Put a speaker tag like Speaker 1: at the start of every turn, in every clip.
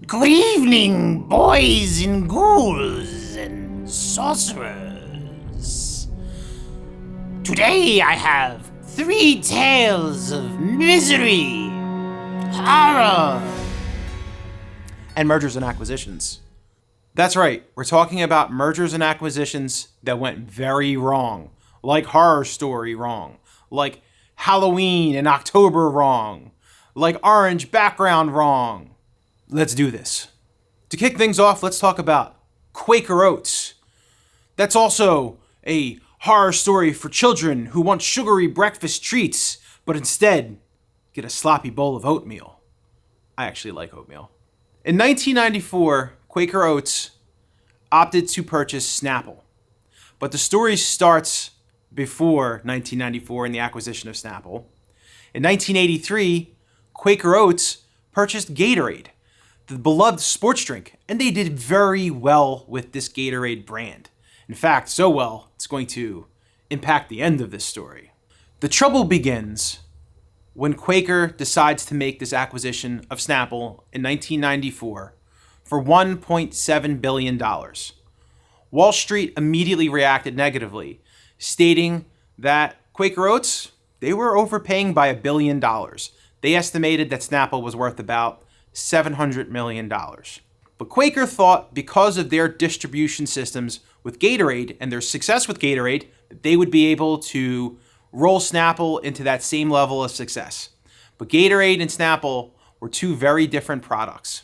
Speaker 1: Good evening, boys and ghouls and sorcerers. Today I have 3 tales of misery, horror,
Speaker 2: and mergers and acquisitions. That's right, we're talking about mergers and acquisitions that went very wrong, like Horror Story wrong, like Halloween in October wrong, like Orange Background wrong. Let's do this. To kick things off, let's talk about Quaker Oats. That's also a horror story for children who want sugary breakfast treats, but instead get a sloppy bowl of oatmeal. I actually like oatmeal. In 1994, Quaker Oats opted to purchase Snapple. But the story starts before 1994 in the acquisition of Snapple. In 1983, Quaker Oats purchased Gatorade, the beloved sports drink, and they did very well with this Gatorade brand. In fact, so well, it's going to impact the end of this story. The trouble begins when Quaker decides to make this acquisition of Snapple in 1994 for $1.7 billion. Wall Street immediately reacted negatively, stating that Quaker Oats, they were overpaying by $1 billion. They estimated that Snapple was worth about $700 million. But Quaker thought because of their distribution systems with Gatorade and their success with Gatorade, that they would be able to roll Snapple into that same level of success. But Gatorade and Snapple were 2 very different products.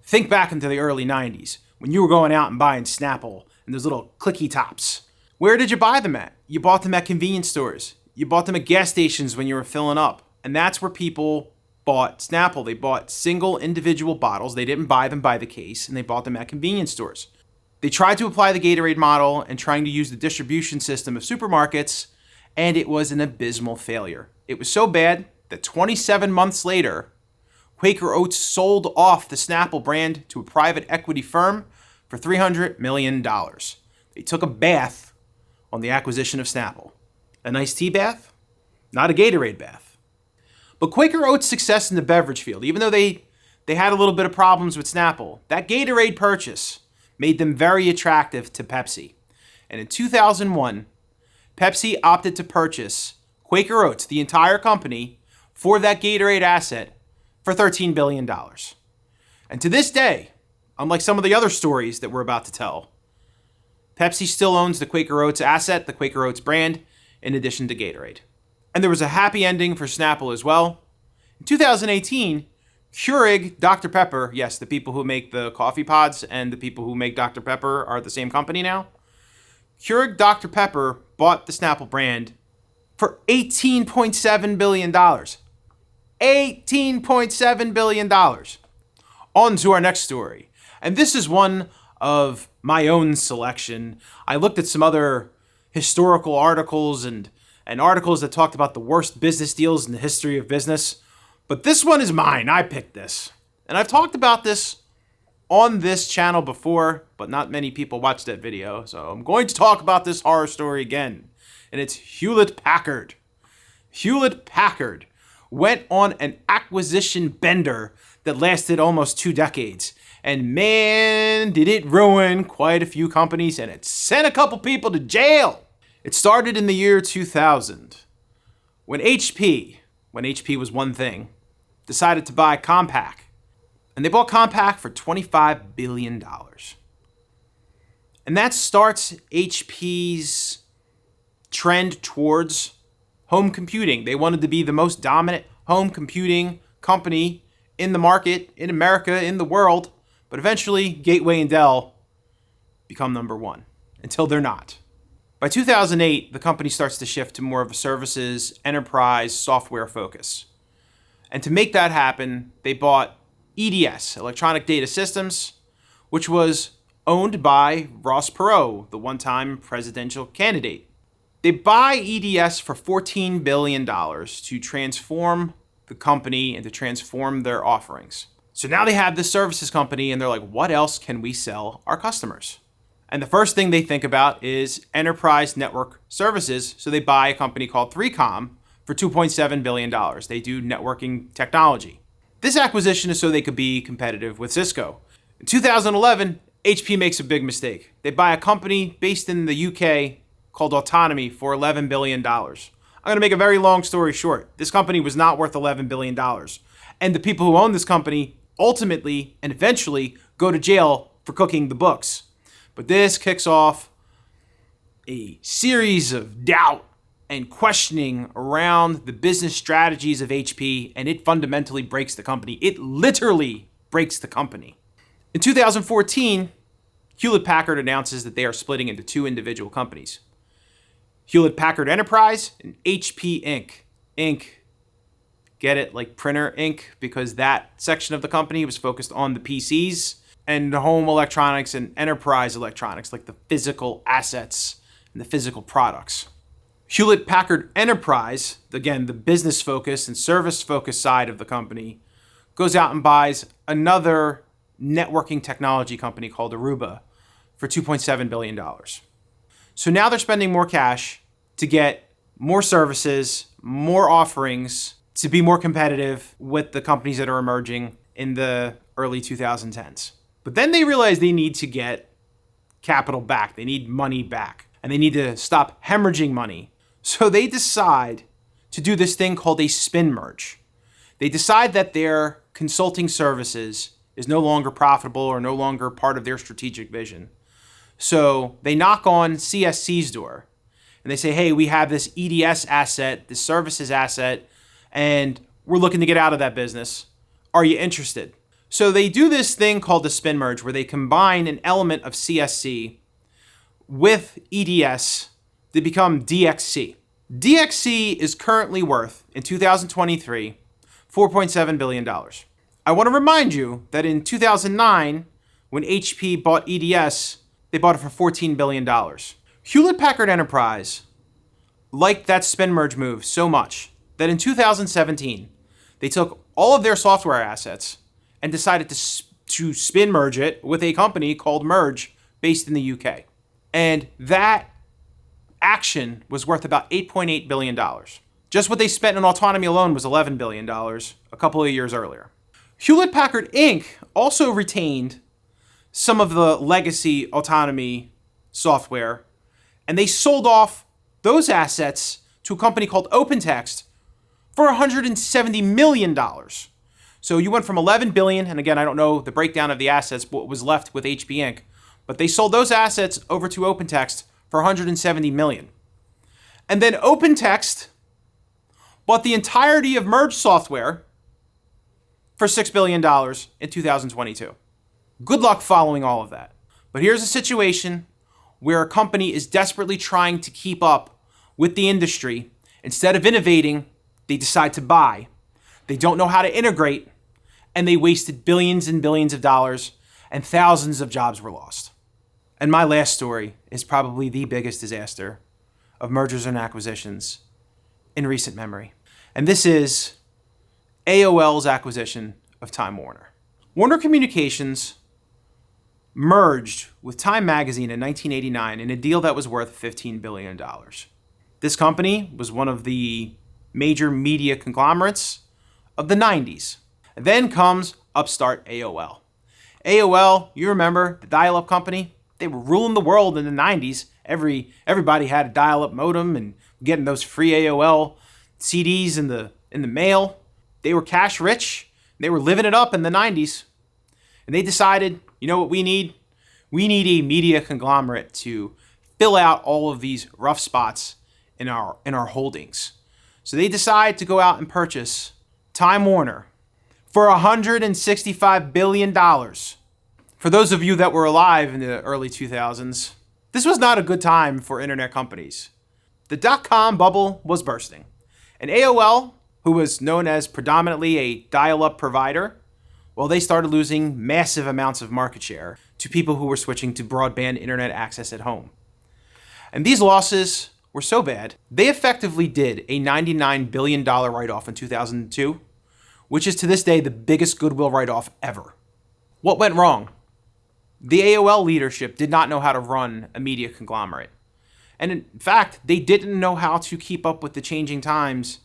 Speaker 2: Think back into the early 90s when you were going out and buying Snapple and those little clicky tops. Where did you buy them at? You bought them at convenience stores. You bought them at gas stations when you were filling up. And that's where people bought Snapple. They bought single individual bottles. They didn't buy them by the case, and they bought them at convenience stores. They tried to apply the Gatorade model and trying to use the distribution system of supermarkets, and it was an abysmal failure. It was so bad that 27 months later, Quaker Oats sold off the Snapple brand to a private equity firm for $300 million. They took a bath on the acquisition of Snapple. A nice tea bath, not a Gatorade bath. But Quaker Oats' success in the beverage field, even though they had a little bit of problems with Snapple, that Gatorade purchase made them very attractive to Pepsi. And in 2001, Pepsi opted to purchase Quaker Oats, the entire company, for that Gatorade asset for $13 billion. And to this day, unlike some of the other stories that we're about to tell, Pepsi still owns the Quaker Oats asset, the Quaker Oats brand, in addition to Gatorade. And there was a happy ending for Snapple as well. In 2018, Keurig Dr. Pepper, yes, the people who make the coffee pods and the people who make Dr. Pepper are the same company now. Keurig Dr. Pepper bought the Snapple brand for $18.7 billion. $18.7 billion. On to our next story. And this is one of my own selection. I looked at some other historical articles and articles that talked about the worst business deals in the history of business. But this one is mine. I picked this. And I've talked about this on this channel before, but not many people watched that video. So I'm going to talk about this horror story again. And it's Hewlett-Packard. Hewlett-Packard went on an acquisition bender that lasted almost 2 decades. And man, did it ruin quite a few companies, and it sent a couple people to jail. It started in the year 2000 when HP was one thing, decided to buy Compaq. And they bought Compaq for $25 billion. And that starts HP's trend towards home computing. They wanted to be the most dominant home computing company in the market, in America, in the world. But eventually, Gateway and Dell become number 1 until they're not. By 2008, the company starts to shift to more of a services, enterprise, software focus. And to make that happen, they bought EDS, Electronic Data Systems, which was owned by Ross Perot, the one-time presidential candidate. They buy EDS for $14 billion to transform the company and to transform their offerings. So now they have this services company and they're like, what else can we sell our customers? And the first thing they think about is enterprise network services. So they buy a company called 3Com for $2.7 billion. They do networking technology. This acquisition is so they could be competitive with Cisco. In 2011, HP makes a big mistake. They buy a company based in the UK called Autonomy for $11 billion. I'm going to make a very long story short. This company was not worth $11 billion. And the people who own this company ultimately and eventually go to jail for cooking the books. But this kicks off a series of doubt and questioning around the business strategies of HP, and it fundamentally breaks the company. It literally breaks the company. In 2014, Hewlett-Packard announces that they are splitting into two individual companies. Hewlett-Packard Enterprise and HP Inc. Inc. Get it, like printer ink, because that section of the company was focused on the PCs and home electronics and enterprise electronics, like the physical assets and the physical products. Hewlett-Packard Enterprise, again, the business focus and service focus side of the company, goes out and buys another networking technology company called Aruba for $2.7 billion. So now they're spending more cash to get more services, more offerings, to be more competitive with the companies that are emerging in the early 2010s. But then they realize they need to get capital back. They need money back. And they need to stop hemorrhaging money. So they decide to do this thing called a spin merge. They decide that their consulting services is no longer profitable or no longer part of their strategic vision. So they knock on CSC's door and they say, hey, we have this EDS asset, this services asset, and we're looking to get out of that business. Are you interested? So they do this thing called the spin merge where they combine an element of CSC with EDS to become DXC. DXC is currently worth, in 2023, $4.7 billion. I want to remind you that in 2009, when HP bought EDS, they bought it for $14 billion. Hewlett-Packard Enterprise liked that spin merge move so much that in 2017, they took all of their software assets and decided to spin merge it with a company called Merge based in the UK. And that action was worth about $8.8 billion. Just what they spent in autonomy alone was $11 billion a couple of years earlier. Hewlett-Packard Inc. also retained some of the legacy autonomy software, and they sold off those assets to a company called OpenText for $170 million. So you went from $11 billion, and again, I don't know the breakdown of the assets, what was left with HP Inc., but they sold those assets over to OpenText for $170 million. And then OpenText bought the entirety of Merge software for $6 billion in 2022. Good luck following all of that. But here's a situation where a company is desperately trying to keep up with the industry. Instead of innovating, they decide to buy. They don't know how to integrate, and they wasted billions and billions of dollars, and thousands of jobs were lost. And my last story is probably the biggest disaster of mergers and acquisitions in recent memory. And this is AOL's acquisition of Time Warner. Warner Communications merged with Time Magazine in 1989 in a deal that was worth $15 billion. This company was one of the major media conglomerates of the 90s. And then comes upstart AOL. AOL, you remember, the dial-up company? They were ruling the world in the 90s. Everybody had a dial-up modem and getting those free AOL CDs in the mail. They were cash rich. They were living it up in the 90s. And they decided, you know what we need? We need a media conglomerate to fill out all of these rough spots in our holdings. So they decide to go out and purchase Time Warner for $165 billion. For those of you that were alive in the early 2000s, this was not a good time for internet companies. The dot-com bubble was bursting. And AOL, who was known as predominantly a dial-up provider, well, they started losing massive amounts of market share to people who were switching to broadband internet access at home. And these losses were so bad, they effectively did a $99 billion write-off in 2002, which is to this day the biggest goodwill write-off ever. What went wrong? The AOL leadership did not know how to run a media conglomerate. And in fact, they didn't know how to keep up with the changing times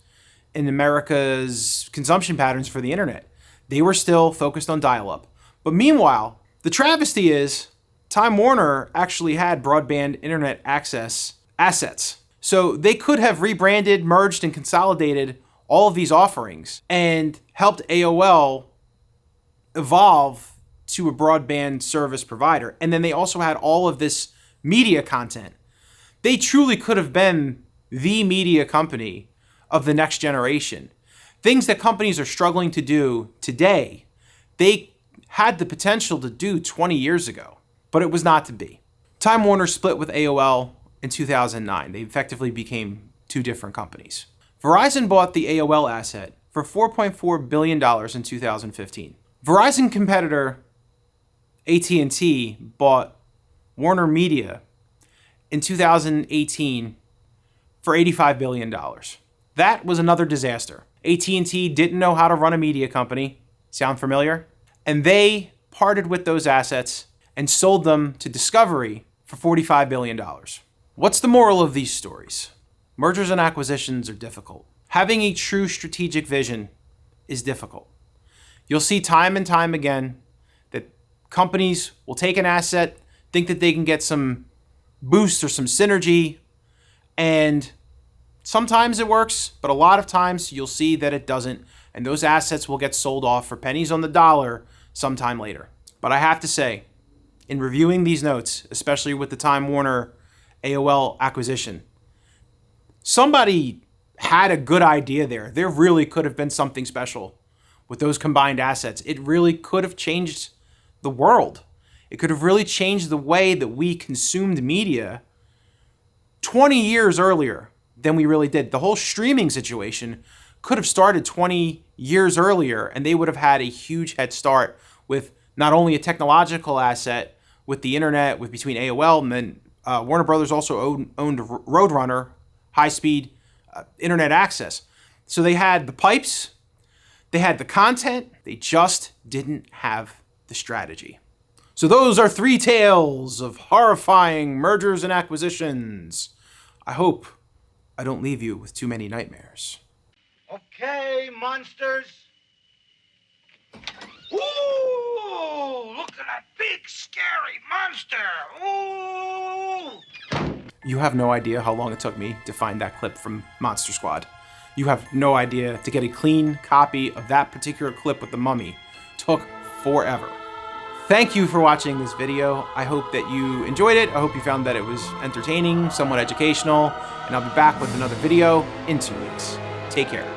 Speaker 2: in America's consumption patterns for the internet. They were still focused on dial-up. But meanwhile, the travesty is Time Warner actually had broadband internet access assets. So they could have rebranded, merged, and consolidated all of these offerings and helped AOL evolve to a broadband service provider. And then they also had all of this media content. They truly could have been the media company of the next generation. Things that companies are struggling to do today, they had the potential to do 20 years ago, but it was not to be. Time Warner split with AOL in 2009. They effectively became two different companies. Verizon bought the AOL asset for $4.4 billion in 2015. Verizon competitor AT&T bought Warner Media in 2018 for $85 billion. That was another disaster. AT&T didn't know how to run a media company. Sound familiar? And they parted with those assets and sold them to Discovery for $45 billion. What's the moral of these stories? Mergers and acquisitions are difficult. Having a true strategic vision is difficult. You'll see time and time again that companies will take an asset, think that they can get some boost or some synergy, and sometimes it works, but a lot of times you'll see that it doesn't, and those assets will get sold off for pennies on the dollar sometime later. But I have to say, in reviewing these notes, especially with the Time Warner AOL acquisition, somebody had a good idea there. There really could have been something special with those combined assets. It really could have changed the world. It could have really changed the way that we consumed media 20 years earlier than we really did. The whole streaming situation could have started 20 years earlier, and they would have had a huge head start with not only a technological asset with the internet, with between AOL and then Warner Brothers also owned Roadrunner, high-speed internet access. So they had the pipes, they had the content, they just didn't have the strategy. So those are 3 tales of horrifying mergers and acquisitions. I hope I don't leave you with too many nightmares.
Speaker 3: Okay, monsters. Ooh, look at that big, scary monster. Ooh.
Speaker 2: You have no idea how long it took me to find that clip from Monster Squad. You have no idea to get a clean copy of that particular clip with the mummy. Took forever. Thank you for watching this video. I hope that you enjoyed it. I hope you found that it was entertaining, somewhat educational, and I'll be back with another video in 2 weeks. Take care.